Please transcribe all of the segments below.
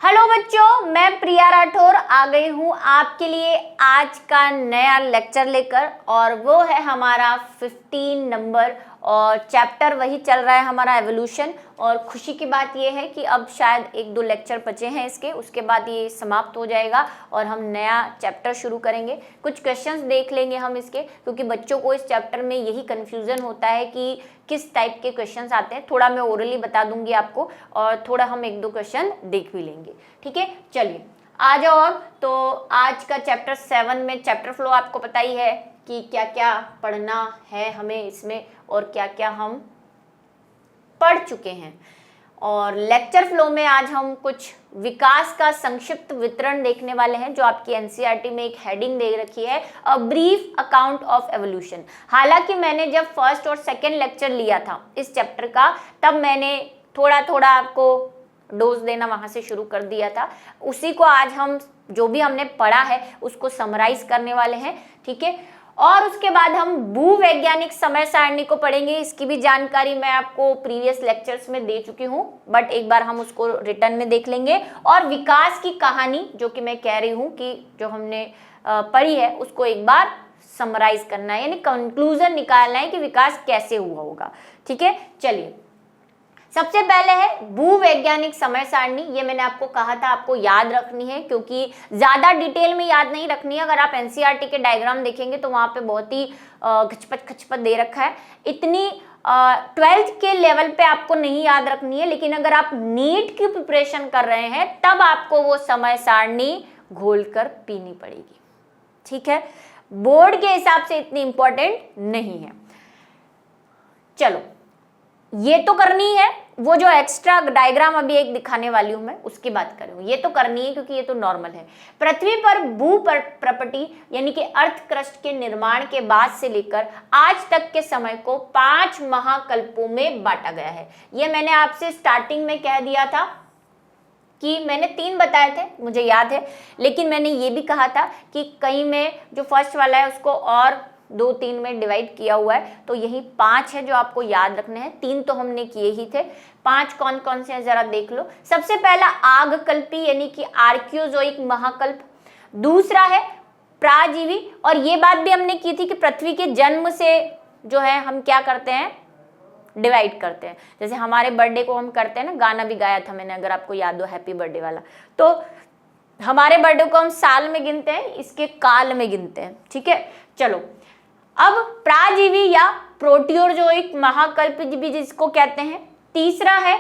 Hello बच्चों, मैं प्रिया राठौर आ गई हूँ आपके लिए आज का नया लेक्चर लेकर। और वो है हमारा 15 नंबर और चैप्टर वही चल रहा है हमारा एवोल्यूशन। और खुशी की बात ये है कि अब शायद 1-2 लेक्चर बचे हैं इसके, उसके बाद ये समाप्त हो जाएगा और हम नया चैप्टर शुरू करेंगे। कुछ क्वेश्चंस देख लेंगे हम इसके, क्योंकि बच्चों को इस चैप्टर में यही कन्फ्यूज़न होता है कि किस टाइप के क्वेश्चंस आते हैं। थोड़ा मैं ओरली बता दूंगी आपको और थोड़ा हम 1-2 क्वेश्चन देख भी लेंगे। ठीक है, चलिए आ जाओ। अब तो आज का चैप्टर 7 में चैप्टर फ्लो आपको पता ही है कि क्या क्या पढ़ना है हमें इसमें और क्या क्या हम पढ़ चुके हैं। और लेक्चर फ्लो में आज हम कुछ विकास का संक्षिप्त वितरण देखने वाले हैं, जो आपकी एनसीईआरटी में एक हेडिंग दे रखी है, a brief account of evolution. हालांकि मैंने जब फर्स्ट और सेकंड लेक्चर लिया था इस चैप्टर का, तब मैंने थोड़ा थोड़ा आपको डोज देना वहां से शुरू कर दिया था। उसी को आज हम जो भी हमने पढ़ा है उसको समराइज करने वाले हैं। ठीक है, और उसके बाद हम भूवैज्ञानिक समय सारणी को पढ़ेंगे। इसकी भी जानकारी मैं आपको प्रीवियस लेक्चर्स में दे चुकी हूँ, बट एक बार हम उसको रिटर्न में देख लेंगे। और विकास की कहानी, जो कि मैं कह रही हूँ कि जो हमने पढ़ी है उसको एक बार समराइज करना है, यानी कंक्लूजन निकालना है कि विकास कैसे हुआ होगा। ठीक है, चलिए सबसे पहले है भूवैज्ञानिक समय सारणी। ये मैंने आपको कहा था आपको याद रखनी है, क्योंकि ज्यादा डिटेल में याद नहीं रखनी है। अगर आप एनसीईआरटी के डायग्राम देखेंगे तो वहां पे बहुत ही खचपच दे रखा है। इतनी 12th के लेवल पे आपको नहीं याद रखनी है, लेकिन अगर आप नीट की प्रिपरेशन कर रहे हैं तब आपको वो समय सारणी घोल कर पीनी पड़ेगी। ठीक है, बोर्ड के हिसाब से इतनी इंपॉर्टेंट नहीं है। चलो ये तो करनी है, वो जो एक्स्ट्रा डायग्राम अभी एक दिखाने वाली हूं मैं उसकी बात कर रही हूं, ये तो करनी है क्योंकि ये तो नॉर्मल है। पृथ्वी पर भू प्रॉपर्टी यानी कि अर्थ क्रस्ट के निर्माण के बाद से लेकर आज तक के समय को 5 महाकल्पों में बांटा गया है। ये मैंने आपसे स्टार्टिंग में कह दिया था कि मैंने 3 बताए थे, मुझे याद है, लेकिन मैंने ये भी कहा था कि कहीं में जो फर्स्ट वाला है उसको और 2-3 में डिवाइड किया हुआ है, तो यही 5 है जो आपको याद रखने हैं। 3 तो हमने किए ही थे, 5 कौन कौन से हैं जरा देख लो। सबसे पहला आगकल्पी यानी कि आर्कियोजोइक महाकल्प, दूसरा है प्राजीवी, और ये बात भी हमने की थी कि पृथ्वी के जन्म से जो है हम क्या करते हैं, डिवाइड करते हैं। जैसे हमारे बर्थडे को हम करते हैं ना, गाना भी गाया था मैंने अगर आपको याद हो, हैप्पी बर्थडे वाला। तो हमारे बर्थडे को हम साल में गिनते हैं, इसके काल में गिनते हैं। ठीक है, चलो अब प्राजीवी या प्रोटियोजोइक महाकल्प भी जिसको कहते हैं। तीसरा है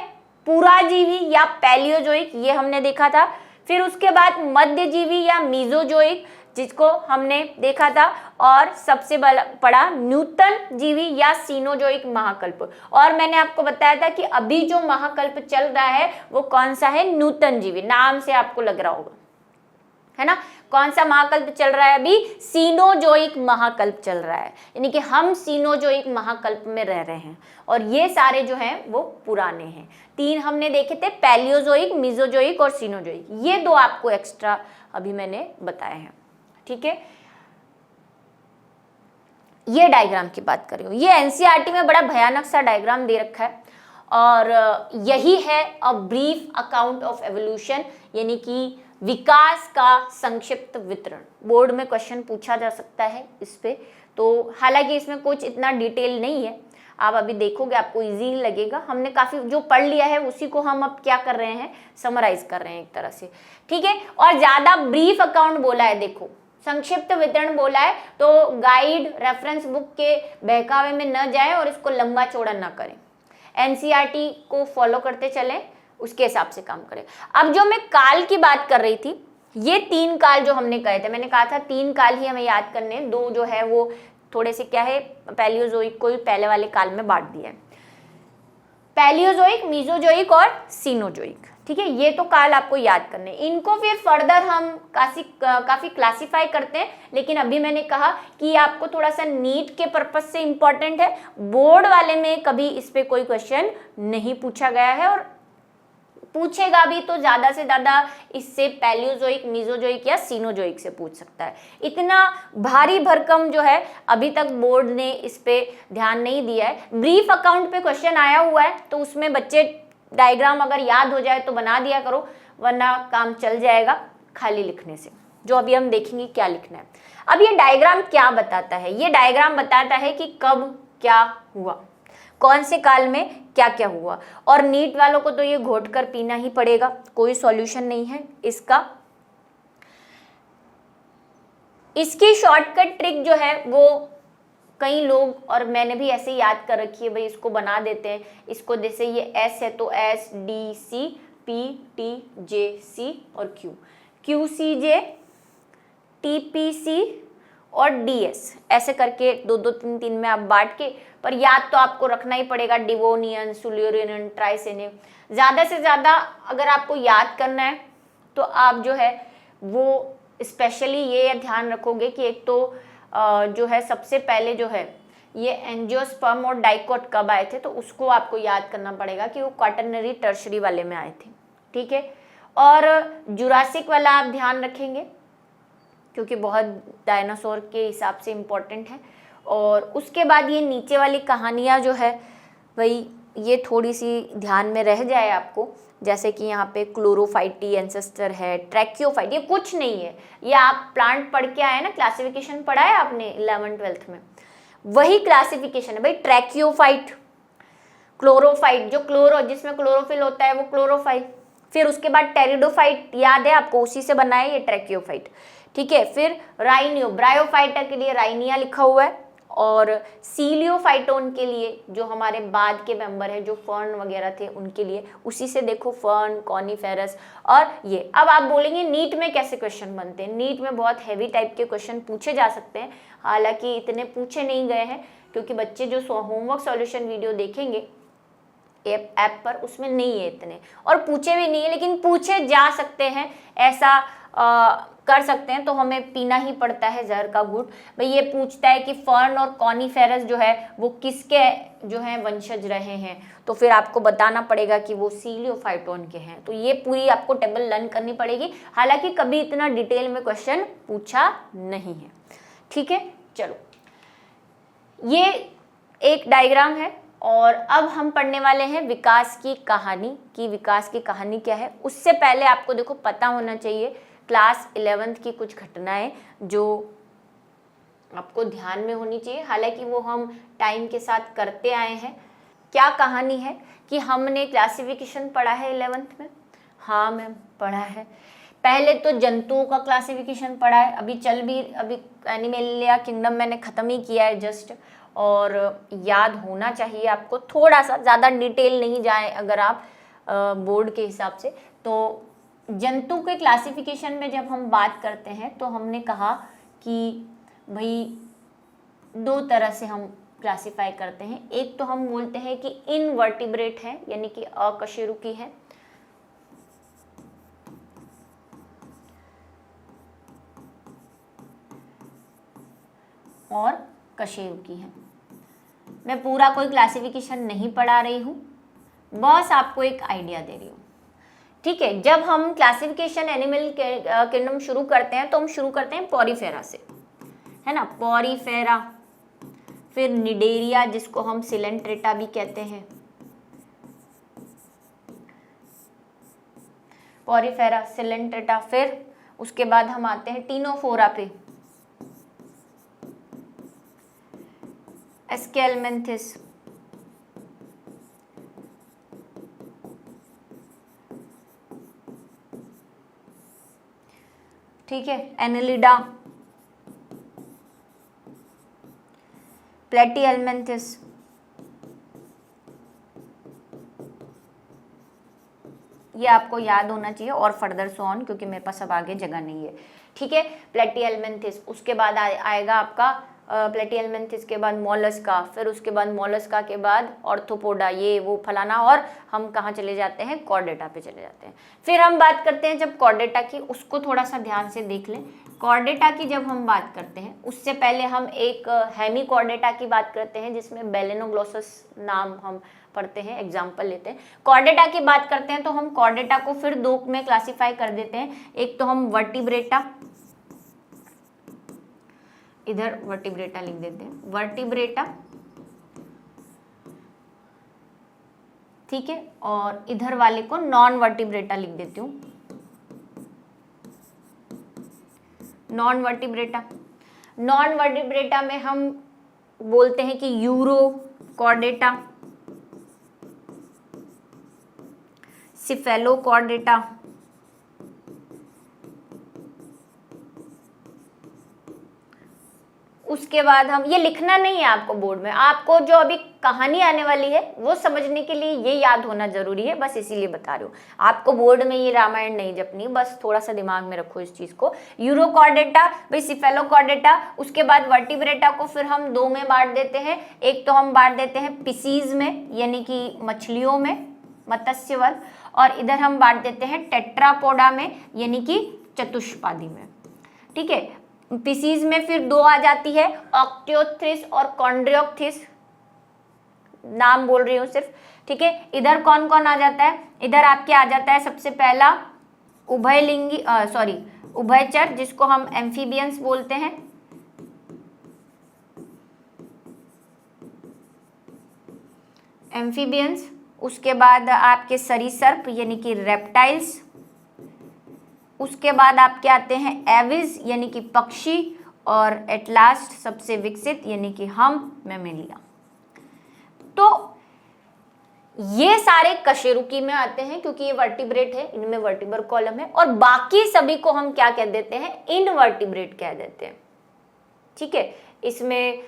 पुराजीवी या पैलियोजोइक, ये हमने देखा था। फिर उसके बाद मध्यजीवी या मीजोजोइक, जिसको हमने देखा था। और सबसे बड़ा न्यूटन जीवी या सीनोजोइक महाकल्प। और मैंने आपको बताया था कि अभी जो महाकल्प चल रहा है वो कौन सा है, न्यूटन जीवी। नाम से आपको लग रहा होगा, है ना। कौन सा महाकल्प चल रहा है अभी, सीनोजोइक महाकल्प चल रहा है, यानी कि हम सीनोजोइक महाकल्प में रह रहे हैं। और ये सारे जो हैं वो पुराने हैं। 3 हमने देखे थे, पैलियोजोइक, मीजोजोइक और सीनोजोइक। ये 2 आपको एक्स्ट्रा अभी मैंने बताए हैं। ठीक है, ये डायग्राम की बात कर रही हूँ। ये एनसीईआरटी में बड़ा भयानक सा डायग्राम दे रखा है, और यही है a brief account of evolution, यानी कि विकास का संक्षिप्त वितरण। बोर्ड में क्वेश्चन पूछा जा सकता है इस पे, तो हालांकि इसमें कुछ इतना डिटेल नहीं है, आप अभी देखोगे आपको इजी लगेगा। हमने काफी जो पढ़ लिया है उसी को हम अब क्या कर रहे हैं, समराइज कर रहे हैं एक तरह से। ठीक है, और ज्यादा ब्रीफ अकाउंट बोला है, देखो संक्षिप्त वितरण बोला है, तो गाइड रेफरेंस बुक के बहकावे में न जाए और इसको लंबा चौड़ा ना करें। एनसीईआरटी को फॉलो करते चलें, उसके हिसाब से काम करें। अब जो मैं काल की बात कर रही थी, ये 3 काल जो हमने कहे थे, मैंने कहा था 3 काल ही हमें याद करने, 2 जो है वो थोड़े से क्या है, पैलियोजोइक को ही पहले वाले काल में बांट दिया है, पैलियोजोइक, मीजोजोइक और सीनोजोइक। ठीक है, ये तो काल आपको याद करने। इनको फिर फर्दर हम काफी क्लासिफाई करते हैं, लेकिन अभी मैंने कहा कि आपको थोड़ा सा नीट के पर्पज से इंपॉर्टेंट है। बोर्ड वाले में कभी इस पे कोई क्वेश्चन नहीं पूछा गया है, और पूछेगा भी तो ज्यादा से ज्यादा इससे पैलियोजोइक, मीजोजोइक या सीनोजोइक से पूछ सकता है। इतना भारी भरकम जो है अभी तक बोर्ड ने इस पे ध्यान नहीं दिया है। ब्रीफ अकाउंट पे क्वेश्चन आया हुआ है, तो उसमें बच्चे डायग्राम अगर याद हो जाए तो बना दिया करो, वरना काम चल जाएगा खाली लिखने से, जो अभी हम देखेंगे क्या लिखना है। अब ये डायग्राम क्या बताता है? ये डायग्राम बताता है कि कब क्या हुआ, कौन से काल में क्या क्या हुआ। और नीट वालों को तो ये घोट कर पीना ही पड़ेगा, कोई सॉल्यूशन नहीं है इसका। इसकी शॉर्टकट ट्रिक जो है वो कई लोग, और मैंने भी ऐसे ही याद कर रखी है, भाई इसको बना देते हैं। इसको जैसे ये एस है तो S D C P T J C और Q, Q C J T P C और डी एस, ऐसे करके 2 2 3 3 में आप बांट के, पर याद तो आपको रखना ही पड़ेगा डिवोनियन, सुल्यूरियन, ट्राइसेनियम। ज़्यादा से ज़्यादा अगर आपको याद करना है तो आप जो है वो स्पेशली ये ध्यान रखोगे कि एक तो जो है सबसे पहले जो है ये एंजियोस्पर्म और डाइकोट कब आए थे, तो उसको आपको याद करना पड़ेगा कि वो क्वाटरनरी टर्शरी वाले में आए थे, ठीक है। और जुरासिक वाला आप ध्यान रखेंगे क्योंकि बहुत डायनासोर के हिसाब से इम्पोर्टेंट है। और उसके बाद ये नीचे वाली कहानियाँ जो है वही ये थोड़ी सी ध्यान में रह जाए आपको, जैसे कि यहाँ पे क्लोरोफाइटी एंसेस्टर है, ट्रैकियोफाइट, ये कुछ नहीं है, ये आप प्लांट पढ़ के आए ना, क्लासिफिकेशन पढ़ा है आपने 11th 12th में, वही क्लासिफिकेशन है भाई। ट्रैकियोफाइट, क्लोरोफाइट, जो क्लोरो जिसमें क्लोरोफिल होता है वो क्लोरोफाइट। फिर उसके बाद टेरिडोफाइट, याद है आपको, उसी से बना है ये ट्रैकियोफाइट, ठीक है। फिर राइनियो, ब्रायोफाइटा के लिए राइनिया लिखा हुआ है, और सीलियोफाइटोन के लिए जो हमारे बाद के मेंबर है, जो फर्न वगैरह थे उनके लिए, उसी से देखो फर्न, कॉनिफेरस और ये। अब आप बोलेंगे नीट में कैसे क्वेश्चन बनते हैं? नीट में बहुत हैवी टाइप के क्वेश्चन पूछे जा सकते हैं, हालांकि इतने पूछे नहीं गए हैं क्योंकि बच्चे जो होमवर्क सॉल्यूशन वीडियो देखेंगे ऐप पर उसमें नहीं है इतने, और पूछे भी नहीं है, लेकिन पूछे जा सकते हैं, ऐसा कर सकते हैं। तो हमें पीना ही पड़ता है जहर का घूंट। भाई ये पूछता है कि फर्न और कॉनिफेरस जो है वो किसके जो है वंशज रहे हैं, तो फिर आपको बताना पड़ेगा कि वो सीलियोफाइटोन के हैं। तो ये पूरी आपको टेबल लर्न करनी पड़ेगी, हालांकि कभी इतना डिटेल में क्वेश्चन पूछा नहीं है, ठीक है। चलो, ये एक डायग्राम है और अब हम पढ़ने वाले हैं विकास की कहानी की। विकास की कहानी क्या है? उससे पहले आपको देखो पता होना चाहिए क्लास 11th की कुछ घटनाएं जो आपको ध्यान में होनी चाहिए, हालांकि वो हम टाइम के साथ करते आए हैं। क्या कहानी है कि हमने क्लासिफिकेशन पढ़ा है 11th में? हाँ मैम पढ़ा है। पहले तो जंतुओं का क्लासिफिकेशन पढ़ा है, अभी एनिमलिया किंगडम मैंने ख़त्म ही किया है जस्ट, और याद होना चाहिए आपको थोड़ा सा, ज़्यादा डिटेल नहीं जाए अगर आप बोर्ड के हिसाब से। तो जंतु के क्लासिफिकेशन में जब हम बात करते हैं तो हमने कहा कि भाई 2 तरह से हम क्लासिफाई करते हैं। एक तो हम बोलते हैं कि इनवर्टिब्रेट है, यानी कि अकशेरुकी है, और कशेरुकी है। मैं पूरा कोई क्लासिफिकेशन नहीं पढ़ा रही हूँ, बस आपको एक आइडिया दे रही हूँ, ठीक है। जब हम क्लासिफिकेशन एनिमल किंगडम शुरू करते हैं तो हम शुरू करते हैं पॉरीफेरा से, है ना, पॉरीफेरा, फिर निडेरिया जिसको हम सिलेंट्रेटा भी कहते हैं, पॉरीफेरा, सिलेंट्रेटा। फिर उसके बाद हम आते हैं टीनोफोरा पे, एस्केलमेंथिस, ठीक है, एनेलिडा, प्लेटीहेल्मिन्थिस, ये आपको याद होना चाहिए, और फर्दर सो ऑन, क्योंकि मेरे पास अब आगे जगह नहीं है, ठीक है। प्लेटीहेल्मिन्थिस, उसके बाद आएगा आपका प्लेटीहेल्मिन्थिस के बाद मोलस्का, फिर उसके बाद मोलस्का के बाद ऑर्थोपोडा, ये वो फलाना, और हम कहाँ चले जाते हैं? कॉर्डेटा पे चले जाते हैं। फिर हम बात करते हैं जब कॉर्डेटा की, उसको थोड़ा सा ध्यान से देख लें। कॉर्डेटा की जब हम बात करते हैं उससे पहले हम एक हेमी कॉर्डेटा की बात करते हैं जिसमें बेलेनोग्लोसस नाम हम पढ़ते हैं, एग्जाम्पल लेते हैं। कॉर्डेटा की बात करते हैं तो हम कॉर्डेटा को फिर 2 में क्लासीफाई कर देते हैं। एक तो हम वर्टिब्रेटा, इधर वर्टिब्रेटा लिख देते हैं, वर्टिब्रेटा, ठीक है, और इधर वाले को नॉन वर्टिब्रेटा लिख देती हूँ, नॉन वर्टिब्रेटा, नॉन वर्टिब्रेटा में हम बोलते हैं कि यूरोकॉर्डेटा, सिफेलोकॉर्डेटा, उसके बाद हम, ये लिखना नहीं है आपको बोर्ड में, आपको जो अभी कहानी आने वाली है वो समझने के लिए ये याद होना जरूरी है, बस इसीलिए बता रही हूँ। आपको बोर्ड में ये रामायण नहीं जपनी, बस थोड़ा सा दिमाग में रखो इस चीज को। यूरोकॉर्डेटा, भाई सिफेलोकॉर्डेटा, उसके बाद वर्टिब्रेटा को फिर हम दो में बांट देते हैं। एक तो हम बांट देते हैं पिसीज में, यानी कि मछलियों में, मत्स्य वर्ग, और इधर हम बांट देते हैं टेट्रापोडा में, यानी कि चतुष्पादी में। ठीक है, पिसीज में फिर दो आ जाती है, ऑक्टियोथ्रिस और कॉन्ड्रियोक्थिस, नाम बोल रही हूँ सिर्फ। ठीक है, इधर कौन कौन आ जाता है, इधर आपके आ जाता है सबसे पहला उभयलिंगी उभयचर, जिसको हम एम्फीबियंस बोलते हैं। एम्फीबियंस, उसके बाद आपके सरीसर्प यानी कि रेप्टाइल्स, उसके बाद आपके आते हैं एविज यानी कि पक्षी, और एट लास्ट सबसे विकसित यानी कि हम, मैमेलिया। तो ये सारे कशेरुकी में आते हैं क्योंकि ये वर्टिब्रेट है, इनमें वर्टिब्रल कॉलम है, और बाकी सभी को हम क्या कह देते हैं, इनवर्टिब्रेट कह देते हैं। ठीक है, इसमें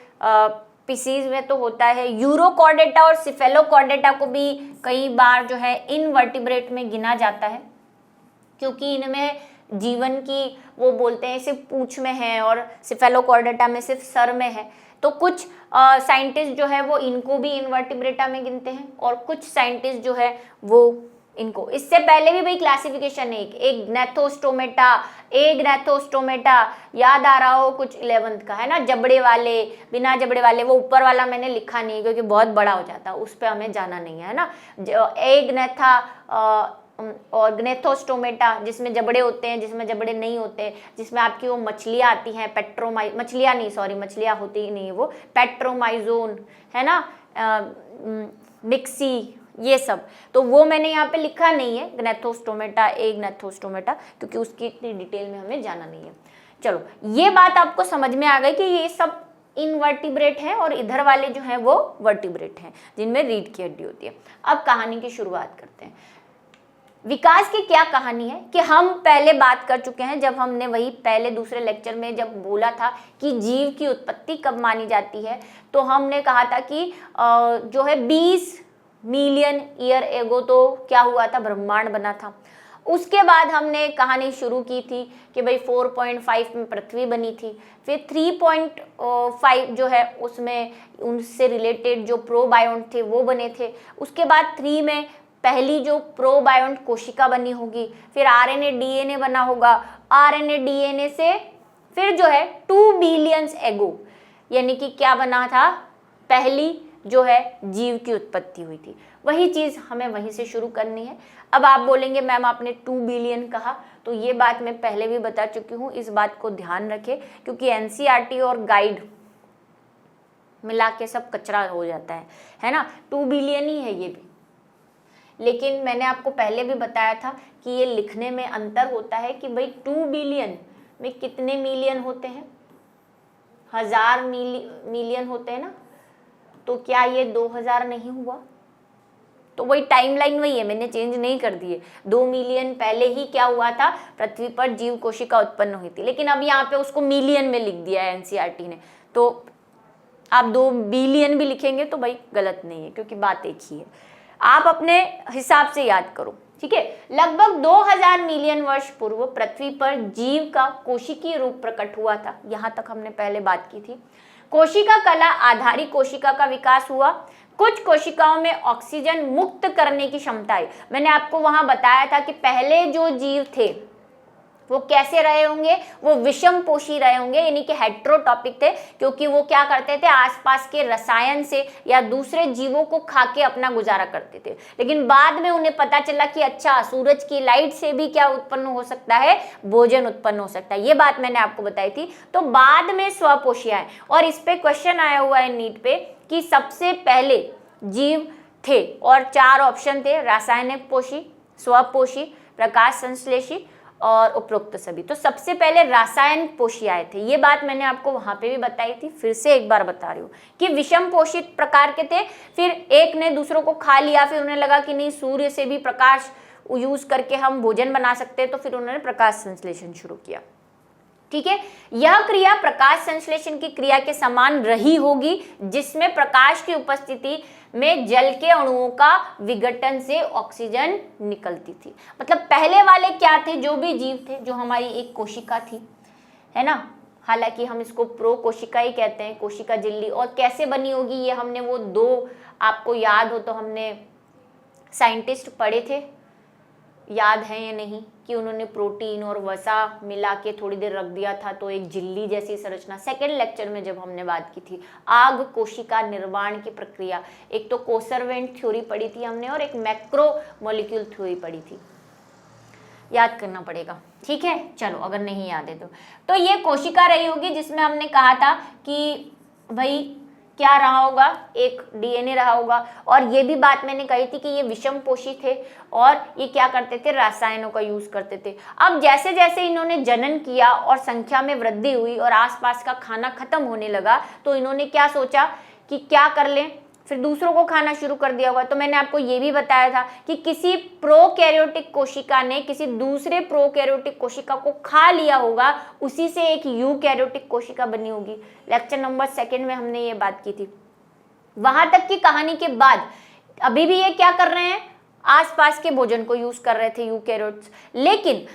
पिसीज में तो होता है यूरोकॉर्डेटा और सिफेलोकॉर्डेटा को भी कई बार जो है इनवर्टिब्रेट में गिना जाता है, क्योंकि इनमें जीवन की वो बोलते हैं सिर्फ पूंछ में है और सिफेलोकॉर्डेटा में सिर्फ सर में है। तो कुछ साइंटिस्ट जो है वो इनको भी इनवर्टिब्रेटा में गिनते हैं, और कुछ साइंटिस्ट जो है वो इनको, इससे पहले भी भाई क्लासिफिकेशन है, एक ग्नैथोस्टोमेटा, ग्नैथोस्टोमेटा, याद आ रहा हो कुछ 11th का है ना, जबड़े वाले, बिना जबड़े वाले, वो ऊपर वाला मैंने लिखा नहीं क्योंकि बहुत बड़ा हो जाता है, उस पर हमें जाना नहीं है ना। ग्नैथा और ग्नेथोस्टोमेटा, जिसमें जबड़े होते हैं, जिसमें जबड़े नहीं होते, जिसमें आपकी वो मछलियाँ आती हैं, मछलियाँ होती ही नहीं है वो, पेट्रोमाइजोन है ना, मिक्सी, ये सब। तो वो मैंने यहाँ पे लिखा नहीं है ग्नेथोस्टोमेटा, ग्नेथोस्टोमेटा, क्योंकि उसकी इतनी डिटेल में हमें जाना नहीं है। चलो, ये बात आपको समझ में आ गई कि ये सब इनवर्टिब्रेट हैं और इधर वाले जो हैं वो वर्टिब्रेट हैं, जिनमें रीढ़ की हड्डी होती है। अब कहानी की शुरुआत करते हैं। विकास की क्या कहानी है कि हम पहले बात कर चुके हैं, जब हमने वही पहले दूसरे लेक्चर में जब बोला था कि जीव की उत्पत्ति कब मानी जाती है, तो हमने कहा था कि जो है 20 मिलियन ईयर एगो तो क्या हुआ था, ब्रह्मांड बना था। उसके बाद हमने कहानी शुरू की थी कि भाई 4.5 में पृथ्वी बनी थी, फिर 3.5 जो है उसमें उनसे रिलेटेड जो प्रोबायोन्ट थे वो बने थे। उसके बाद 3 में पहली जो प्रोबायोन्ट कोशिका बनी होगी, फिर आरएनए डीएनए बना होगा, आरएनए डीएनए से फिर जो है 2 बिलियंस एगो यानी कि क्या बना था, पहली जो है जीव की उत्पत्ति हुई थी। वही चीज़ हमें वहीं से शुरू करनी है। अब आप बोलेंगे मैम आपने 2 बिलियन कहा, तो ये बात मैं पहले भी बता चुकी हूँ, इस बात को ध्यान रखें, क्योंकि एनसीईआरटी और गाइड मिला के सब कचरा हो जाता है ना। 2 बिलियन ही है ये भी, लेकिन मैंने आपको पहले भी बताया था कि ये लिखने में अंतर होता है कि भाई 2 बिलियन में कितने मिलियन होते हैं, 1000 मिलियन होते हैं ना, तो क्या ये 2000 नहीं हुआ? तो वही टाइमलाइन वही है, मैंने चेंज नहीं कर दी है। 2 मिलियन पहले ही क्या हुआ था, पृथ्वी पर जीव कोशिका उत्पन्न हुई थी, लेकिन अब यहाँ पे उसको मिलियन में लिख दिया है एनसीईआरटी ने। तो आप 2 बिलियन भी लिखेंगे तो भाई गलत नहीं है, क्योंकि बात एक ही है। आप अपने हिसाब से याद करो, ठीक है। लगभग 2000 मिलियन वर्ष पूर्व पृथ्वी पर जीव का कोशिकीय रूप प्रकट हुआ था। यहाँ तक हमने पहले बात की थी। कोशिका कला आधारित कोशिका का विकास हुआ। कुछ कोशिकाओं में ऑक्सीजन मुक्त करने की क्षमता है। मैंने आपको वहां बताया था कि पहले जो जीव थे वो कैसे रहे होंगे, वो विषम पोषी रहे होंगे, यानी कि हेट्रोटॉपिक थे, क्योंकि वो क्या करते थे, आसपास के रसायन से या दूसरे जीवों को खा के अपना गुजारा करते थे। लेकिन बाद में उन्हें पता चला कि अच्छा, सूरज की लाइट से भी क्या उत्पन्न हो सकता है, भोजन उत्पन्न हो सकता है। ये बात मैंने आपको बताई थी। तो बाद में स्वपोषी आए, और इस पे क्वेश्चन आया हुआ है नीट पे कि सबसे पहले जीव थे, और 4 ऑप्शन थे, रासायनिक पोषी, स्वपोषी, प्रकाश संश्लेषी और उपरोक्त सभी। तो सबसे पहले रासायनिक पोषी आए थे, ये बात मैंने आपको वहां पे भी बताई थी, फिर से एक बार बता रही हूँ कि विषम पोषित प्रकार के थे, फिर एक ने दूसरों को खा लिया, फिर उन्हें लगा कि नहीं सूर्य से भी प्रकाश यूज करके हम भोजन बना सकते हैं, तो फिर उन्होंने प्रकाश संश्लेषण शुरू किया। ठीक है, यह क्रिया प्रकाश संश्लेषण की क्रिया के समान रही होगी, जिसमें प्रकाश की उपस्थिति में जल के अणुओं का विघटन से ऑक्सीजन निकलती थी। मतलब पहले वाले क्या थे, जो भी जीव थे, जो हमारी एक कोशिका थी, है ना, हालांकि हम इसको प्रो कोशिका ही कहते हैं, कोशिका झिल्ली। और कैसे बनी होगी ये हमने वो दो, आपको याद हो तो हमने साइंटिस्ट पढ़े थे, याद है या नहीं, कि उन्होंने प्रोटीन और वसा मिला के थोड़ी देर रख दिया था तो एक झिल्ली जैसी संरचना। सेकेंड लेक्चर में जब हमने बात की थी आग कोशिका निर्माण की प्रक्रिया, एक तो कोसर्वेंट थ्योरी पढ़ी थी हमने और एक मैक्रो मॉलिक्यूल थ्योरी पढ़ी थी, याद करना पड़ेगा। ठीक है, चलो अगर नहीं याद है तो ये कोशिका रही होगी, जिसमें हमने कहा था कि भाई क्या रहा होगा, एक डीएनए रहा होगा। और ये भी बात मैंने कही थी कि ये विषम पोषी थे और ये क्या करते थे, रसायनों का यूज करते थे। अब जैसे जैसे इन्होंने जनन किया और संख्या में वृद्धि हुई और आसपास का खाना खत्म होने लगा, तो इन्होंने क्या सोचा कि क्या कर लें, फिर दूसरों को खाना शुरू कर दिया होगा। तो मैंने आपको ये भी बताया था कि किसी प्रोकैरियोटिक कोशिका ने किसी दूसरे प्रोकैरियोटिक कोशिका को खा लिया होगा, उसी से एक यूकैरियोटिक कोशिका बनी होगी। लेक्चर नंबर 2 में हमने ये बात की थी। वहां तक की कहानी के बाद अभी भी ये क्या कर रहे हैं, आसपास के भोजन को यूज कर रहे थे यूकैरियोट्स। लेकिन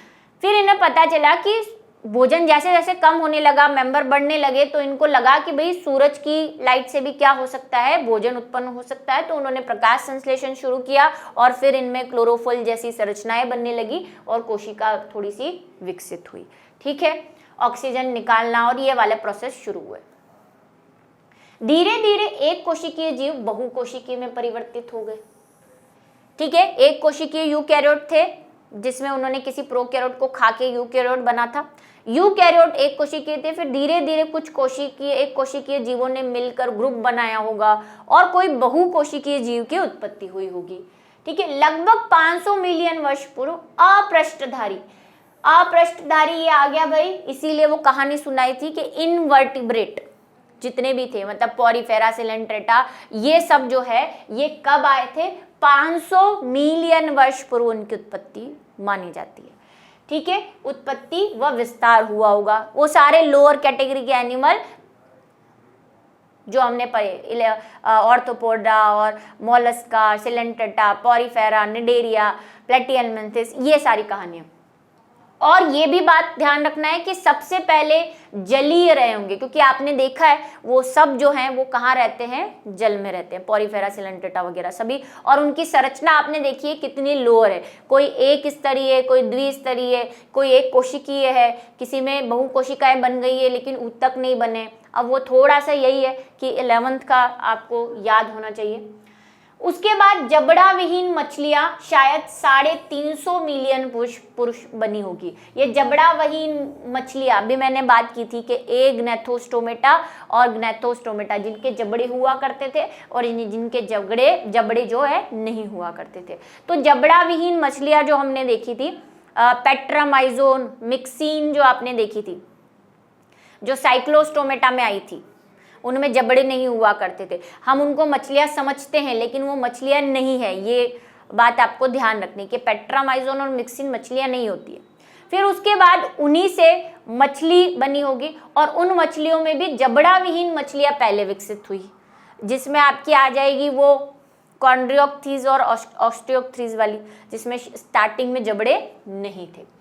फिर इन्हें पता चला कि भोजन जैसे जैसे कम होने लगा, मेंबर बढ़ने लगे, तो इनको लगा कि भाई सूरज की लाइट से भी क्या हो सकता है, भोजन उत्पन्न हो सकता है। तो उन्होंने प्रकाश संश्लेषण शुरू किया और फिर इनमें क्लोरोफिल जैसी संरचनाएं बनने लगी और कोशिका थोड़ी सी विकसित हुई। ठीक है, ऑक्सीजन निकालना और ये वाले प्रोसेस शुरू हुए। धीरे धीरे एक कोशिकीय जीव बहुकोशिकीय में परिवर्तित हो गए। ठीक है, एक कोशिकीय यूकैरियोट थे, जिसमें उन्होंने किसी प्रोकैरियोट को खा के यूकैरियोट बना था। यूकैरियोट एक कोशिकीय थे, फिर धीरे धीरे कुछ कोशिकीय एक कोशिकीय जीवों ने मिलकर ग्रुप बनाया होगा और कोई बहुकोशिकीय जीव की उत्पत्ति हुई होगी। ठीक है, लगभग 500 मिलियन वर्ष पूर्व अपृष्ठधारी ये आ गया भाई, इसीलिए वो कहानी सुनाई थी कि इनवर्टिब्रेट जितने भी थे, मतलब पॉरीफेरा, सिलेंट्रेटा, ये सब जो है ये कब आए थे, 500 मिलियन वर्ष पूर्व उनकी उत्पत्ति मानी जाती है। ठीक है, उत्पत्ति व विस्तार हुआ होगा। वो सारे लोअर कैटेगरी के एनिमल जो हमने पढ़े, ऑर्थोपोडा और मोलस्का, सिलेंट्रेटा, पॉरीफेरा, निडेरिया, प्लेटिहेल्मिन्थेस, ये सारी कहानियां। और ये भी बात ध्यान रखना है कि सबसे पहले जलीय रहे होंगे, क्योंकि आपने देखा है वो सब जो हैं वो कहाँ रहते हैं, जल में रहते हैं, पॉरीफेरा, सिलेंट्रेटा वगैरह सभी। और उनकी संरचना आपने देखी है कितनी लोअर है, कोई एक स्तरीय, कोई द्विस्तरीय, कोई एक कोशिकीय है, किसी में बहुकोशिकाएं बन गई है लेकिन ऊतक नहीं बने। अब वो थोड़ा सा यही है कि 11th का आपको याद होना चाहिए। उसके बाद जबड़ा विहीन मछलियां शायद 350 मिलियन पुरुष बनी होगी। ये जबड़ा विहीन मछलियां, अभी मैंने बात की थी कि एग्नैथोस्टोमेटा और ग्नैथोस्टोमेटा, जिनके जबड़े हुआ करते थे और जिनके जबड़े जो है नहीं हुआ करते थे। तो जबड़ा विहीन मछलियां जो हमने देखी थी, पेट्रामाइजोन, मिक्सिन जो आपने देखी थी, जो साइक्लोस्टोमेटा में आई थी, उनमें जबड़े नहीं हुआ करते थे। हम उनको मछलियां समझते हैं लेकिन वो मछलियां नहीं है, ये बात आपको ध्यान रखनी कि पेट्रामाइजोन और मिक्सिन मछलियां नहीं होती है। फिर उसके बाद उन्हीं से मछली बनी होगी और उन मछलियों में भी जबड़ा विहीन मछलियां पहले विकसित हुई, जिसमें आपकी आ जाएगी वो कॉन्ड्रियोक्थीज और ऑस्टियोक्थीज वाली, जिसमें स्टार्टिंग में जबड़े नहीं थे।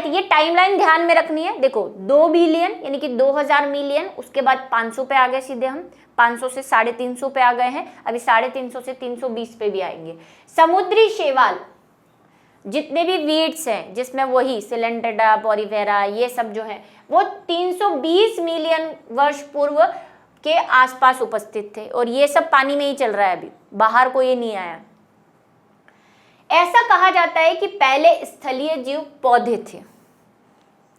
ये टाइमलाइन ध्यान में रखनी है। देखो 2 बिलियन यानी कि 2000 मिलियन, उसके बाद 500 पे आ गए सीधे, हम 500 से 350 पे आ गए हैं, अभी 350 से 320 पे भी आएंगे। समुद्री शैवाल जितने भी वीड्स हैं, जिसमें वही सिलेंट्रेटा, पॉरीफेरा, ये सब जो है वो 320 मिलियन वर्ष पूर्व के आसपास उपस्थित थे और ये सब पानी में ही चल रहा है, अभी बाहर कोई नहीं आया। ऐसा कहा जाता है कि पहले स्थलीय जीव पौधे थे।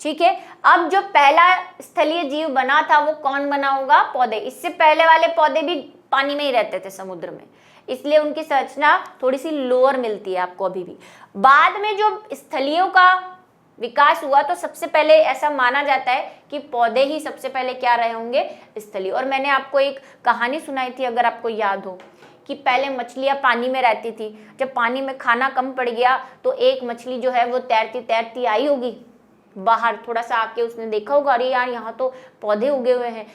ठीक है, अब जो पहला स्थलीय जीव बना था वो कौन बना होगा, पौधे। इससे पहले वाले पौधे भी पानी में ही रहते थे, समुद्र में, इसलिए उनकी संरचना थोड़ी सी लोअर मिलती है आपको अभी भी। बाद में जो स्थलीयों का विकास हुआ तो सबसे पहले ऐसा माना जाता है कि पौधे ही सबसे पहले क्या रहे होंगे, स्थलीय। और मैंने आपको एक कहानी सुनाई थी, अगर आपको याद हो, कि पहले मछलियां पानी में रहती थी, जब पानी में खाना कम पड़ गया तो एक मछली जो है वो तैरती तैरती आई होगी बाहर, थोड़ा सा आके उसने देखा होगा, अरे यार यहाँ तो पौधे उगे हुए हैं,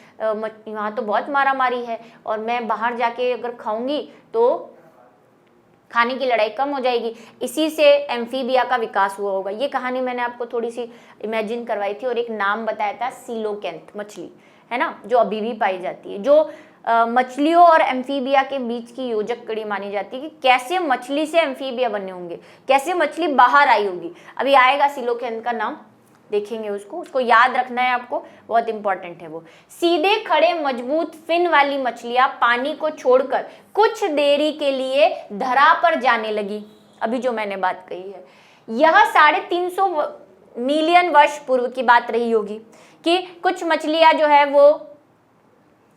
यहाँ तो बहुत मारा मारी है, और मैं बाहर जाके अगर खाऊंगी तो खाने की लड़ाई कम हो जाएगी। इसी से एम्फीबिया का विकास हुआ होगा। ये कहानी मैंने आपको थोड़ी सी इमेजिन करवाई थी, और एक नाम बताया था सीलोकेंथ मछली, है ना, जो अभी भी पाई जाती है, जो मछलियों और एम्फीबिया के बीच की योजक कड़ी मानी जाती है कि कैसे मछली से एम्फीबिया बने होंगे, कैसे मछली बाहर आई होगी। अभी आएगा सीलोकेंथ का नाम, देखेंगे उसको याद रखना है आपको, बहुत इंपॉर्टेंट है वो। सीधे खड़े मजबूत फिन वाली मछलियां पानी को छोड़कर कुछ देरी के लिए धरा पर जाने लगी। अभी जो मैंने बात कही है, यह 350 मिलियन वर्ष पूर्व की बात रही होगी कि कुछ मछलियां जो है वो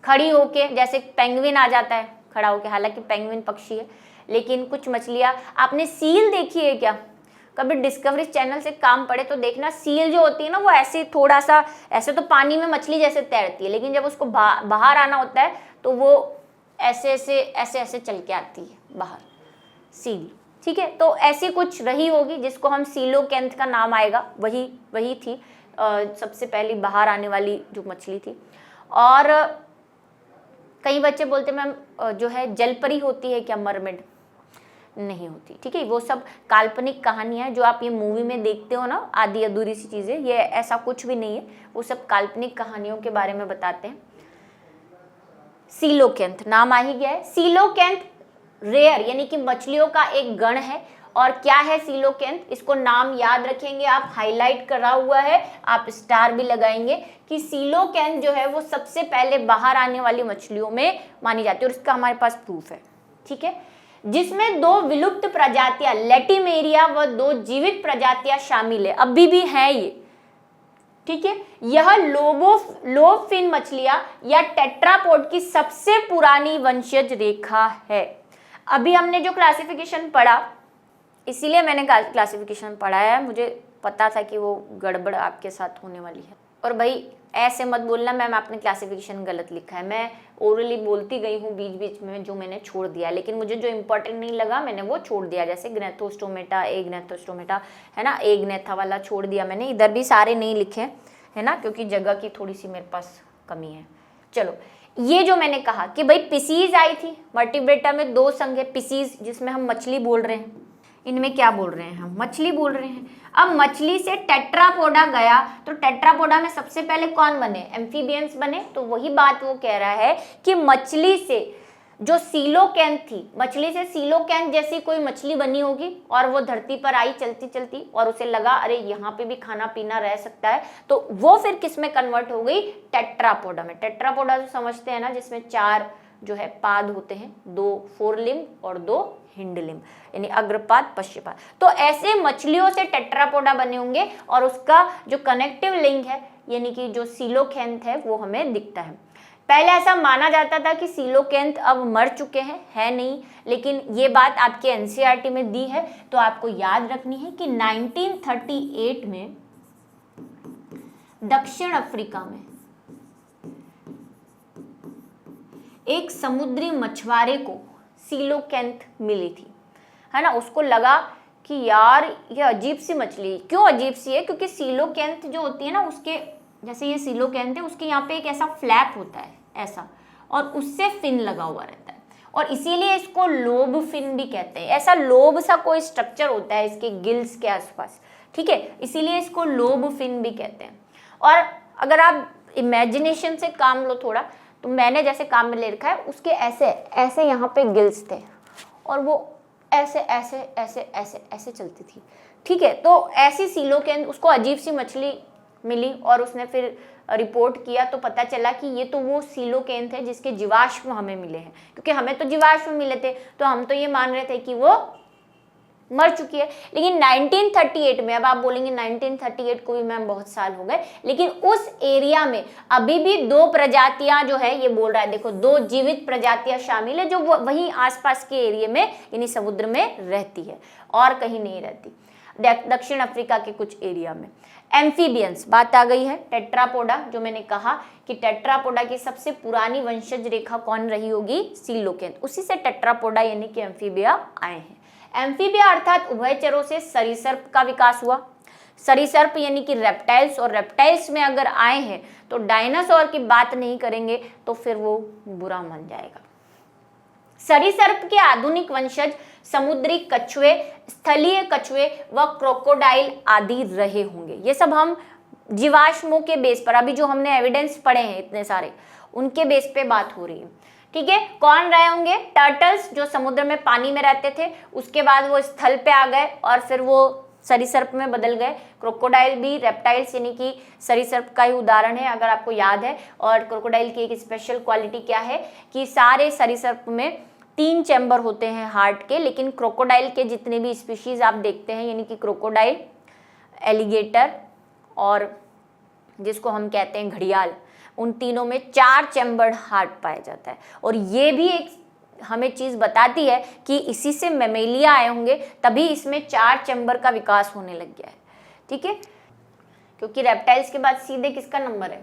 खड़ी होके, जैसे पेंगुइन आ जाता है खड़ा होके, हालांकि पेंगुइन पक्षी है, लेकिन कुछ मछलियां, आपने सील देखी है क्या? कभी डिस्कवरी चैनल से काम पड़े तो देखना, सील जो होती है ना वो ऐसे थोड़ा सा, ऐसे तो पानी में मछली जैसे तैरती है, लेकिन जब उसको बाहर आना होता है तो वो ऐसे ऐसे चल के आती है बाहर, सील। ठीक है, तो ऐसी कुछ रही होगी जिसको हम सीलोकेंथ का नाम आएगा, वही थी सबसे पहली बाहर आने वाली जो मछली थी। और कई बच्चे बोलते मैम जो है जलपरी होती है क्या, मरमेड? नहीं होती। ठीक है, वो सब काल्पनिक कहानियां जो आप ये मूवी में देखते हो ना, आधी अधूरी सी चीजें, ये ऐसा कुछ भी नहीं है, वो सब काल्पनिक कहानियों के बारे में बताते हैं। सीलोकेंथ नाम आ ही गया है। सीलोकेंथ रेयर यानी कि मछलियों का एक गण है। और क्या है सीलोकेंथ, इसको नाम याद रखेंगे आप, हाईलाइट करा हुआ है, आप स्टार भी लगाएंगे कि सीलोकेंथ जो है वो सबसे पहले बाहर आने वाली मछलियों में मानी जाती है, और इसका हमारे पास प्रूफ है। ठीक है, जिसमें 2 विलुप्त प्रजातियां लैटिमेरिया व 2 जीवित प्रजातियां शामिल है, अभी भी हैं ये। ठीक है, यह लोब फिन मछलियां या टेट्रापोड की सबसे पुरानी वंशज रेखा है। अभी हमने जो क्लासिफिकेशन पढ़ा, इसीलिए मैंने क्लासिफिकेशन पढ़ा है, मुझे पता था कि वो गड़बड़ आपके साथ होने वाली है। और भाई ऐसे मत बोलना मैम आपने क्लासिफिकेशन गलत लिखा है, मैं ओरली बोलती गई हूँ बीच बीच में जो मैंने छोड़ दिया, लेकिन मुझे जो इंपॉर्टेंट नहीं लगा मैंने वो छोड़ दिया, जैसे ग्नेथोस्टोमेटा, एग्नेथोस्टोमेटा है ना, एग्नेथा वाला छोड़ दिया मैंने, इधर भी सारे नहीं लिखे है ना, क्योंकि जगह की थोड़ी सी मेरे पास कमी है। चलो, ये जो मैंने कहा कि भाई पिसीज आई थी, वर्टिब्रेटा में 2 संघ है, पिसीज जिसमें हम मछली बोल रहे हैं, इनमें क्या बोल रहे हैं हम, मछली बोल रहे हैं। अब मछली से टेट्रापोडा गया तो टेट्रापोडा में सबसे पहले कौन बने, एम्फीबियंस बने। तो वही बात वो कह रहा है कि मछली से जो सीलोकेंथ थी, मछली से सीलोकेंथ जैसी कोई मछली बनी होगी, और वो धरती पर आई चलती चलती, और उसे लगा अरे यहाँ पे भी खाना पीना रह सकता है, तो वो फिर किस में कन्वर्ट हो गई, टेट्रापोडा में। टेट्रापोडा जो समझते हैं ना, जिसमें 4 जो है पाद होते हैं, 2 फोरलिम्ब और 2 हिंडलिम्ब, यानी अग्रपाद पश्चपाद। तो ऐसे मछलियों से टेट्रापोडा बने होंगे, और उसका जो कनेक्टिव लिंक है यानी कि जो सीलोकेंथ है वो हमें दिखता है। पहले ऐसा माना जाता था कि सीलोकेंथ अब मर चुके हैं, है नहीं, लेकिन ये बात आपके एनसीईआरटी में दी है, तो आपको याद रखनी है कि 1938 में दक्षिण अफ्रीका में एक समुद्री मछुआरे को सीलोकेंथ मिली थी, है ना। उसको लगा कि यार ये अजीब सी मछली, क्यों अजीब सी है, क्योंकि सीलोकेंथ जो होती है ना, उसके जैसे ये सीलोकेंथ है, उसके यहाँ पे एक ऐसा फ्लैप होता है ऐसा, और उससे फिन लगा हुआ रहता है, और इसीलिए इसको लोब फिन भी कहते हैं। ऐसा लोब सा कोई स्ट्रक्चर होता है इसके गिल्स के आसपास, ठीक है, इसीलिए इसको लोब फिन भी कहते हैं। और अगर आप इमेजिनेशन से काम लो थोड़ा, तो मैंने जैसे काम में ले रखा है, उसके ऐसे ऐसे यहाँ पे गिल्स थे, और वो ऐसे ऐसे ऐसे ऐसे ऐसे चलती थी, ठीक है। तो ऐसी सीलोकेंथ, उसको अजीब सी मछली मिली, और उसने फिर रिपोर्ट किया तो पता चला कि ये तो वो सीलोकेंथ है जिसके जीवाश्म हमें मिले हैं, क्योंकि हमें तो जीवाश्म मिले थे, तो हम तो ये मान रहे थे कि वो मर चुकी है। लेकिन 1938 में, अब आप बोलेंगे 1938 को भी मैम बहुत साल हो गए, लेकिन उस एरिया में अभी भी 2 प्रजातियां जो है, ये बोल रहा है देखो 2 जीवित प्रजातियां शामिल है, जो वहीं आसपास के एरिया में यानी समुद्र में रहती है और कहीं नहीं रहती। दक्षिण अफ्रीका के कुछ एरिया में। एम्फीबियंस बात आ गई है। टेट्रापोडा, जो मैंने कहा कि टेट्रापोडा की सबसे पुरानी वंशज रेखा कौन रही होगी, सीलोकेंथ, उसी से टेट्रापोडा यानी कि एम्फीबिया आए हैं। एम्फीबिया अर्थात उभयचरों से सरीसृप का विकास हुआ। सरीसृप यानी कि रेप्टाइल्स, और रेप्टाइल्स में अगर आए हैं तो डायनासोर की बात नहीं करेंगे तो फिर वो बुरा मान जाएगा। सरीसृप के आधुनिक वंशज समुद्री कछुए, स्थलीय कछुए व क्रोकोडाइल आदि रहे होंगे। ये सब हम जीवाश्मों के बेस पर, अभी जो हमने एविडेंस पढ़े हैं इतने सारे, उनके बेस पे बात हो रही है। ठीक है, कौन रहे होंगे? टर्टल्स, जो समुद्र में पानी में रहते थे, उसके बाद वो स्थल पे आ गए और फिर वो सरीसृप में बदल गए। क्रोकोडाइल भी रेप्टाइल्स यानी कि सरीसृप का ही उदाहरण है, अगर आपको याद है। और क्रोकोडाइल की एक स्पेशल क्वालिटी क्या है कि सारे सरीसृप में 3 चैम्बर होते हैं हार्ट के, लेकिन क्रोकोडाइल के जितने भी स्पीशीज आप देखते हैं, यानी कि क्रोकोडाइल, एलिगेटर और जिसको हम कहते हैं घड़ियाल, उन तीनों में 4 चैम्बर्ड हार्ट पाया जाता है। और ये भी एक हमें चीज बताती है कि इसी से मेमेलिया आए होंगे, तभी इसमें 4 चैम्बर का विकास होने लग गया है। ठीक है, क्योंकि रेप्टाइल्स के बाद सीधे किसका नंबर है?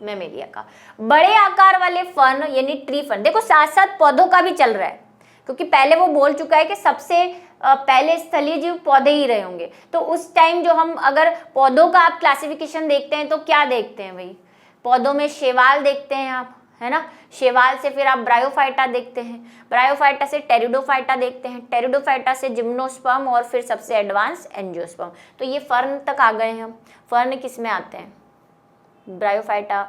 मेमेलिया का। बड़े आकार वाले फर्न यानी ट्री फर्न, देखो साथ साथ पौधों का भी चल रहा है, क्योंकि पहले वो बोल चुका है कि सबसे पहले स्थलीय जीव पौधे ही रहे होंगे। तो उस टाइम जो हम अगर पौधों का आप क्लासिफिकेशन देखते हैं तो क्या देखते हैं भाई? पौधों में शैवाल देखते हैं आप, है ना। शैवाल से फिर आप ब्रायोफाइटा देखते हैं, ब्रायोफाइटा से टेरिडोफाइटा देखते हैं, टेरिडोफाइटा से जिम्नोस्पर्म और फिर सबसे एडवांस एंजियोस्पर्म। तो ये फर्न तक आ गए हैं हम। फर्न किस में आते हैं? ब्रायोफाइटा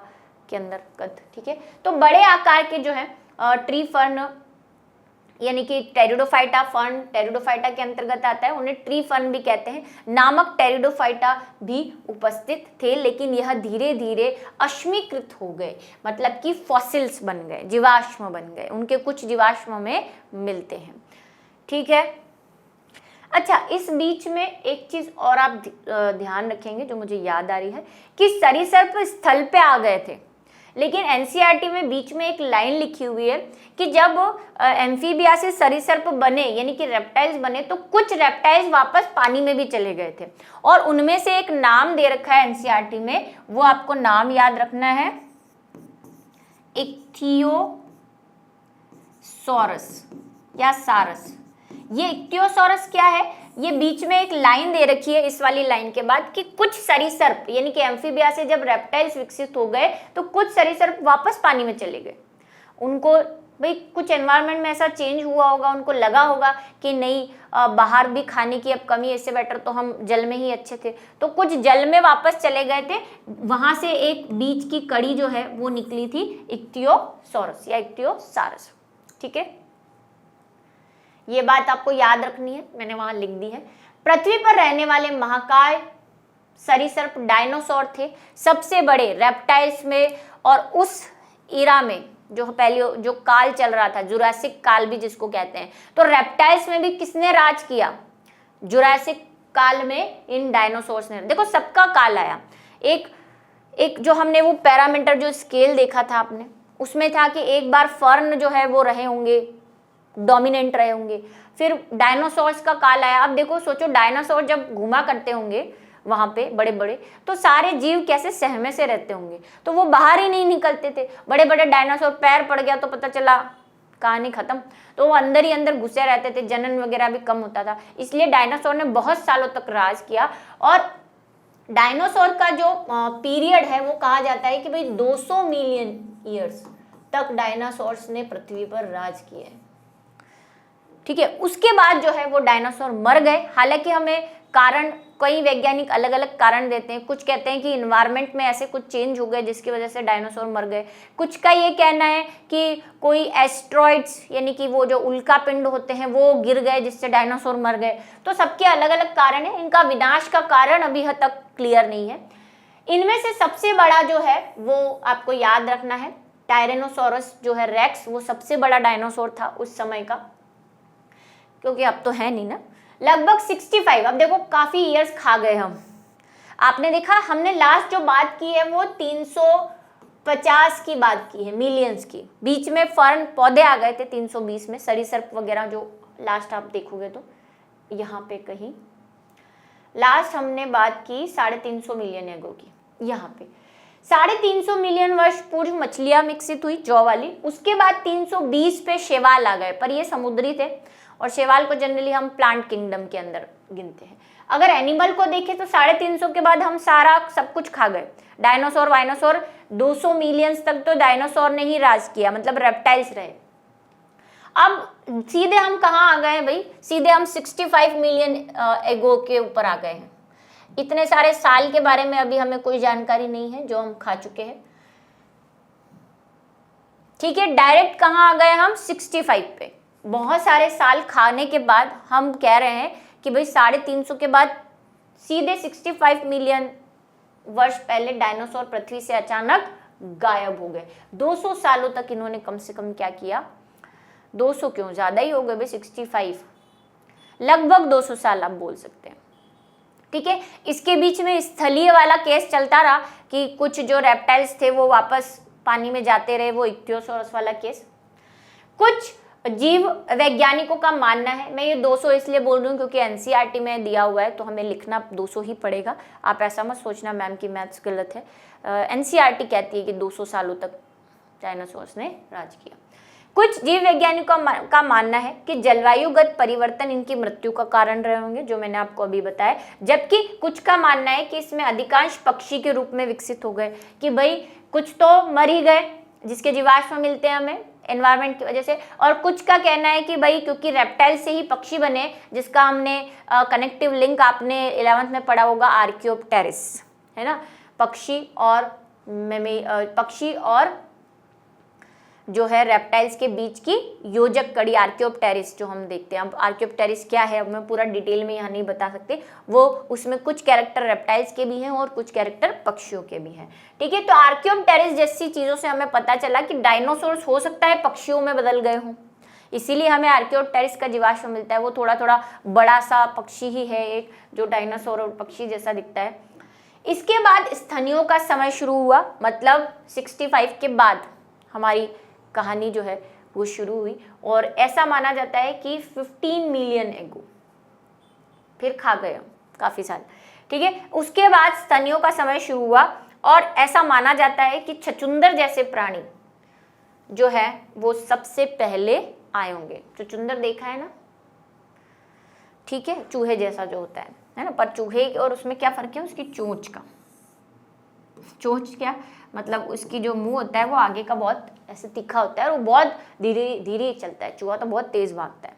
के अंदर कद। ठीक है, तो बड़े आकार के जो है ट्री फर्न यानी कि टेरिडोफाइटा फर्न टेरिडोफाइटा के अंतर्गत आता है, उन्हें ट्री फर्न भी कहते हैं। नामक टेरिडोफाइटा भी उपस्थित थे, लेकिन यह धीरे धीरे अश्मीकृत हो गए, मतलब कि फॉसिल्स बन गए, जीवाश्म बन गए, उनके कुछ जीवाश्म में मिलते हैं। ठीक है, अच्छा, इस बीच में एक चीज और आप ध्यान रखेंगे जो मुझे याद आ रही है कि सरीसृप स्थल पे आ गए थे, लेकिन एनसीईआरटी में बीच में एक लाइन लिखी हुई है कि जब एम्फीबिया से सरीसृप बने यानी कि रेप्टाइल्स बने, तो कुछ रेप्टाइल्स वापस पानी में भी चले गए थे, और उनमें से एक नाम दे रखा है एनसीईआरटी में, वो आपको नाम याद रखना है, इक्थियोसॉरस या सारस। ये इक्थियोसॉरस क्या है? ये बीच में एक लाइन दे रखी है इस वाली लाइन के बाद कि कुछ सरीसृप यानी कि एम्फीबिया से जब रेप्टाइल्स विकसित हो गए तो कुछ सरीसृप वापस पानी में चले गए। उनको भाई कुछ एनवायरनमेंट में ऐसा चेंज हुआ होगा, उनको लगा होगा कि नहीं बाहर भी खाने की अब कमी, इससे बेटर तो हम जल में ही अच्छे थे, तो कुछ जल में वापस चले गए थे। वहां से एक बीच की कड़ी जो है वो निकली थी इक्थियोसॉरस या इक्थियोसारस। ठीक है, ये बात आपको याद रखनी है, मैंने वहां लिख दी है। पृथ्वी पर रहने वाले महाकाय सरीसृप डायनासोर थे, सबसे बड़े रेप्टाइल्स में, और उस इरा में जो पहले जो काल चल रहा था, जुरासिक काल भी जिसको कहते हैं, तो रेप्टाइल्स में भी किसने राज किया? जुरासिक काल में इन डायनासोर्स ने। देखो सबका काल आया। एक जो हमने वो पैरामीटर जो स्केल देखा था आपने, उसमें था कि एक बार फर्न जो है वो रहे होंगे, डोमिनेंट रहे होंगे, फिर डायनासोर्स का काल आया। अब देखो सोचो, डायनासोर जब घुमा करते होंगे वहां पे बड़े बड़े, तो सारे जीव कैसे सहमे से रहते होंगे, तो वो बाहर ही नहीं निकलते थे। बड़े बड़े डायनासोर, पैर पड़ गया तो पता चला कहानी खत्म, तो वो अंदर ही अंदर घुसे रहते थे, जनन वगैरह भी कम होता था। इसलिए डायनासोर ने बहुत सालों तक राज किया, और डायनासोर का जो पीरियड है वो कहा जाता है कि भाई 200 मिलियन ईयर्स तक डायनासोर्स ने पृथ्वी पर राज किया है। ठीक है, उसके बाद जो है वो डायनासोर मर गए। हालांकि हमें कारण, कई वैज्ञानिक अलग अलग कारण देते हैं। कुछ कहते हैं कि इन्वायरमेंट में ऐसे कुछ चेंज हो गए जिसकी वजह से डायनासोर मर गए। कुछ का ये कहना है कि कोई एस्ट्रॉइड्स यानी कि वो जो उल्का पिंड होते हैं वो गिर गए जिससे डायनासोर मर गए। तो सबके अलग अलग कारण है, इनका विनाश का कारण अभी तक क्लियर नहीं है। इनमें से सबसे बड़ा जो है वो आपको याद रखना है, टायरेनोसोरस जो है रेक्स, वो सबसे बड़ा डायनासोर था उस समय का, क्योंकि अब तो है नहीं ना। लगभग 65, अब देखो काफी इयर्स खा गए हम। आपने देखा हमने लास्ट जो बात की है वो 350 की बात की है, मिलियंस की। बीच में फर्न पौधे आ गए थे 320 में, सरीसृप वगैरह जो लास्ट आप देखोगे तो यहाँ पे कहीं। लास्ट हमने बात की 350 मिलियन एगो की। यहाँ पे 350 मिलियन वर्ष पूर्व मछलियां विकसित हुई, जौ वाली। उसके बाद 320 पे शैवाल आ गए, पर ये समुद्री थे और शैवाल को जनरली हम प्लांट किंगडम के अंदर गिनते हैं। अगर एनिमल को देखें तो 350 के बाद हम सारा सब कुछ खा गए। डायनासोर वाइनासोर 200 मिलियंस तक तो डायनासोर ने ही राज किया, मतलब रेप्टाइल्स रहे। अब सीधे हम कहाँ आ गए भाई? सीधे हम 65 मिलियन एगो के ऊपर आ गए हैं। इतने सारे साल के बारे में अभी हमें कोई जानकारी नहीं है जो हम खा चुके हैं। ठीक है, डायरेक्ट कहाँ आ गए हम? 65 पे। बहुत सारे साल खाने के बाद हम कह रहे हैं कि भाई 350 के बाद सीधे 65 मिलियन वर्ष पहले डायनासोर पृथ्वी से अचानक गायब हो गए। 200 सालों तक इन्होंने कम से कम क्या किया? 200 क्यों, ज्यादा ही हो गए भाई, 65, लगभग 200 साल आप बोल सकते हैं। ठीक है, इसके बीच में स्थलीय वाला केस चलता रहा कि कुछ जो रेप्टाइल्स थे वो वापस पानी में जाते रहे, वो इक्थियोसॉरस वाला केस। कुछ जीव वैज्ञानिकों का मानना है, मैं ये 200 इसलिए बोल रही हूँ क्योंकि एनसीईआरटी में दिया हुआ है तो हमें लिखना 200 ही पड़ेगा। आप ऐसा मत सोचना मैम की मैथ्स गलत है। एनसीईआरटी कहती है कि 200 सालों तक डायनासोर्स ने राज किया। कुछ जीव वैज्ञानिकों का मानना है कि जलवायुगत परिवर्तन इनकी मृत्यु का कारण रहे होंगे, जो मैंने आपको अभी बताया। जबकि कुछ का मानना है कि इसमें अधिकांश पक्षी के रूप में विकसित हो गए, कि भाई कुछ तो मर ही गए जिसके जीवाश्म मिलते हैं हमें एनवायरनमेंट की वजह से, और कुछ का कहना है कि भाई क्योंकि रेप्टाइल से ही पक्षी बने, जिसका हमने कनेक्टिव लिंक आपने 11th में पढ़ा होगा, आर्कियोप्टेरिस, है ना। पक्षी और जो है रेप्टाइल्स के बीच की योजक कड़ी आर्कियोप्टेरिस जो हम देखते हैं। अब आर्कियोप्टेरिस क्या है अब मैं पूरा डिटेल में यहाँ नहीं बता सकते, वो उसमें कुछ कैरेक्टर रेप्टाइल्स के भी हैं और कुछ कैरेक्टर पक्षियों के भी हैं। ठीक है, तो आर्कियोप्टेरिस जैसी चीज़ों से हमें पता चला कि डायनासोर्स हो सकता है पक्षियों में बदल गए हों, इसीलिए हमें आर्कियोप्टेरिस का जीवाश्म मिलता है। वो थोड़ा थोड़ा बड़ा सा पक्षी ही है एक, जो डायनासोर और पक्षी जैसा दिखता है। इसके बाद स्तनियों का समय शुरू हुआ, मतलब 65 के बाद हमारी कहानी जो है वो शुरू हुई, और ऐसा माना जाता है कि 15 मिलियन एगो फिर खा गए हम काफी साल। ठीक है, उसके बाद स्तनियों का समय शुरू हुआ और ऐसा माना जाता है कि छछूंदर जैसे प्राणी जो है वो सबसे पहले आए होंगे। छछूंदर देखा है ना? ठीक है, चूहे जैसा जो होता है ना, पर चूहे और उसमें क्या फर्क है? उसकी चोंच का। चोंच क्या मतलब, उसकी जो मुंह होता है वो आगे का बहुत ऐसे तीखा होता है और वो बहुत धीरे धीरे चलता है। चूहा तो बहुत तेज भागता है।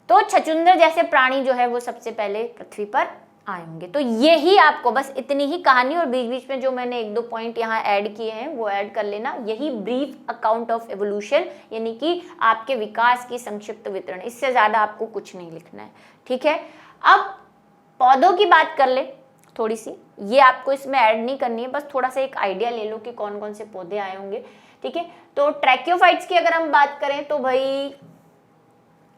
तो छछूंदर जैसे प्राणी जो है वो सबसे पहले पृथ्वी पर आए होंगे। तो यही आपको बस इतनी ही कहानी, और बीच बीच में जो मैंने 1-2 पॉइंट यहाँ ऐड किए हैं वो ऐड कर लेना। यही ब्रीफ अकाउंट ऑफ एवोल्यूशन, यानी कि आपके विकास की संक्षिप्त वितरण, इससे ज्यादा आपको कुछ नहीं लिखना है। ठीक है, अब पौधों की बात कर ले थोड़ी सी, ये आपको इसमें ऐड नहीं करनी है, बस थोड़ा सा एक आइडिया ले लो कि कौन कौन से पौधे आए होंगे। ठीक है, तो ट्रैक्योफाइट्स की अगर हम बात करें तो भाई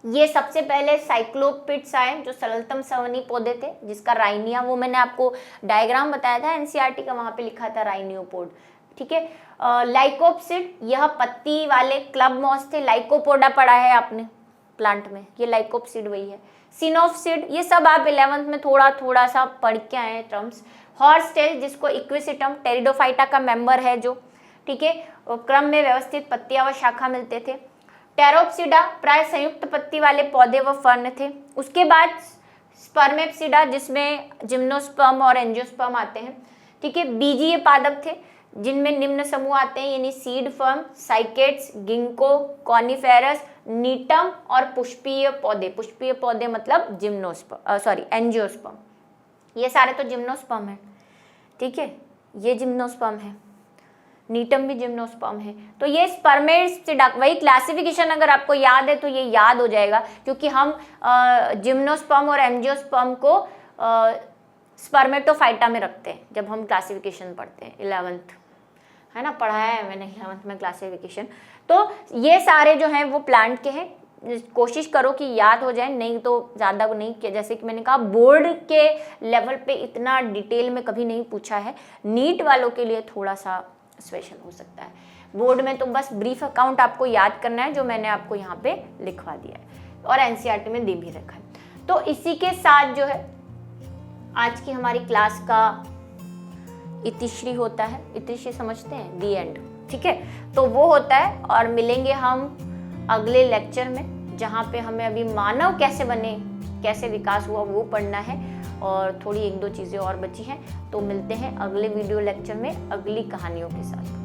ये सबसे पहले साइक्लोपिड्स आए, जो सरलतम सवनी पौधे थे, जिसका राइनिया, वो मैंने आपको डायग्राम बताया था एनसीईआरटी का, वहां पे लिखा था राइनियोपोड। ठीक है, लाइकोपसिड, यह पत्ती वाले क्लब मॉस थे। लाइकोपोडा पढ़ा है आपने प्लांट में, ये लाइकोपसिड वही है। सिनोफसिड, ये सब आप 11th में थोड़ा थोड़ा सा पढ़ के आए हैं टर्म्स। हॉर्सटेल, जिसको इक्विसिटम टेरिडोफाइटा का मेंबर है जो, ठीक है, क्रम में व्यवस्थित पत्तियां व शाखा मिलते थे। टेरोप्सिडा, प्राय संयुक्त पत्ती वाले पौधे व फर्न थे। उसके बाद स्पर्मेप्सिडा, जिसमें जिम्नोस्पर्म और एंजियोस्पर्म आते हैं। ठीक है, बीजीय पादप थे, जिनमें निम्न समूह आते हैं, यानी सीड फर्म, साइकेट्स, गिंको, कॉनिफेरस, नीटम और पुष्पीय पौधे। पुष्पीय पौधे मतलब एंजियोस्पर्म, ये सारे तो जिम्नोस्पर्म है। ठीक है, ये जिम्नोस्पर्म है, नीटम भी जिम्नोस्पर्म है। तो ये स्पर्मेप्सिडा, वही क्लासिफिकेशन अगर आपको याद है तो ये याद हो जाएगा, क्योंकि हम जिम्नोस्पर्म और एंजियोस्पर्म को स्पर्मेटोफाइटा में रखते हैं जब हम क्लासिफिकेशन पढ़ते हैं 11th, है ना, पढ़ाया है मैंने 11th में क्लासिफिकेशन। तो ये सारे जो हैं वो प्लांट के हैं, कोशिश करो कि याद हो जाए, नहीं तो ज़्यादा नहीं किया। जैसे कि मैंने कहा बोर्ड के लेवल पे इतना डिटेल में कभी नहीं पूछा है, नीट वालों के लिए थोड़ा सा स्पेशल हो सकता है। बोर्ड में तो बस ब्रीफ अकाउंट आपको याद करना है, जो मैंने आपको यहाँ पे लिखवा दिया है और एनसीईआरटी में दे भी रखा है। तो इसी के साथ जो है आज की हमारी क्लास का इतिश्री होता है, इतिश्री समझते हैं, दी एंड, ठीक है। तो वो होता है और मिलेंगे हम अगले लेक्चर में, जहाँ पे हमें अभी मानव कैसे बने, कैसे विकास हुआ वो पढ़ना है और थोड़ी 1-2 चीज़ें और बची हैं। तो मिलते हैं अगले वीडियो लेक्चर में अगली कहानियों के साथ।